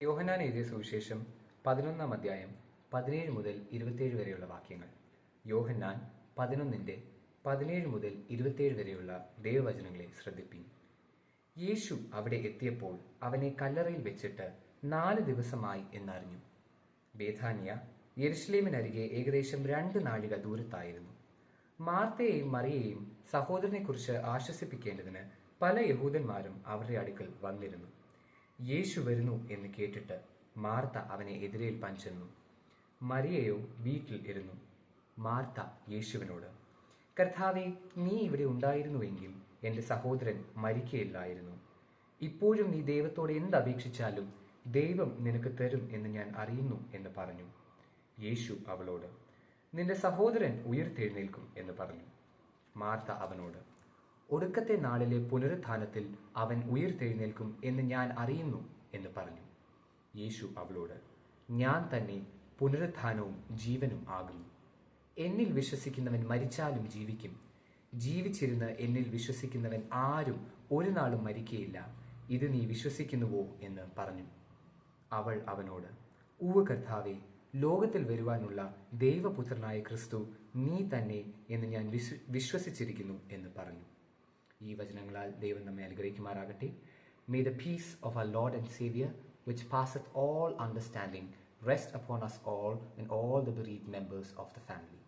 യോഹന്നാൻ എഴുതിയ സുവിശേഷം 11-ാം അധ്യായം 17 മുതൽ 27 വരെയുള്ള വാക്യങ്ങൾ. യോഹന്നാൻ 11:17 മുതൽ 27 വരെയുള്ള ദൈവവചനങ്ങളെ ശ്രദ്ധിപ്പിൻ. യേശു അവിടെ എത്തിയപ്പോൾ അവനെ കല്ലറയിൽ വെച്ചിട്ട് 4 ദിവസമായി എന്നറിഞ്ഞു. ബേഥാനിയ യെരുശലേമിനരികെ ഏകദേശം 2 നാഴിക ദൂരത്തായിരുന്നു. മാർത്തയെയും മറിയയെയും സഹോദരനെക്കുറിച്ച് ആശ്വസിപ്പിക്കേണ്ടതിന് പല യഹൂദന്മാരും അവരുടെ അടുക്കൽ വന്നിരുന്നു. യേശു വരുന്നു എന്ന് കേട്ടിട്ട് മാർത്ത അവനെ എതിരേൽപ്പാൻ ചെന്നു. മറിയയോ വീട്ടിൽ ഇരുന്നു. മാർത്ത യേശുവിനോട്, കർത്താവേ, നീ ഇവിടെ ഉണ്ടായിരുന്നുവെങ്കിൽ എൻ്റെ സഹോദരൻ മരിക്കയില്ലായിരുന്നു. ഇപ്പോഴും നീ ദൈവത്തോട് എന്തപേക്ഷിച്ചാലും ദൈവം നിനക്ക് തരും എന്ന് ഞാൻ അറിയുന്നു എന്ന് പറഞ്ഞു. യേശു അവളോട്, നിന്റെ സഹോദരൻ ഉയിർത്തെഴുന്നേൽക്കും എന്ന് പറഞ്ഞു. മാർത്ത അവനോട്, ഒടുക്കത്തെ നാളിലെ പുനരുത്ഥാനത്തിൽ അവൻ ഉയിർത്തെഴുന്നേൽക്കും എന്ന് ഞാൻ അറിയുന്നു എന്ന് പറഞ്ഞു. യേശു അവളോട്, ഞാൻ തന്നെ പുനരുത്ഥാനവും ജീവനും ആകുന്നു. എന്നിൽ വിശ്വസിക്കുന്നവൻ മരിച്ചാലും ജീവിക്കും. ജീവിച്ചിരുന്ന് എന്നിൽ വിശ്വസിക്കുന്നവൻ ആരും ഒരു നാളും മരിക്കയില്ല. ഇത് നീ വിശ്വസിക്കുന്നുവോ എന്ന് പറഞ്ഞു. അവൾ അവനോട്, ഉവ്വ് കർത്താവേ, ലോകത്തിൽ വരുവാനുള്ള ദൈവപുത്രനായ ക്രിസ്തു നീ തന്നെ എന്ന് ഞാൻ വിശ്വസിച്ചിരിക്കുന്നു എന്ന് പറഞ്ഞു. ഈ വചനങ്ങളാൽ ദൈവം നമ്മെ അനുഗ്രഹിക്കുമാറാകട്ടെ. May the peace of our Lord and Savior, which passeth all understanding, rest upon us all and all the bereaved members of the family.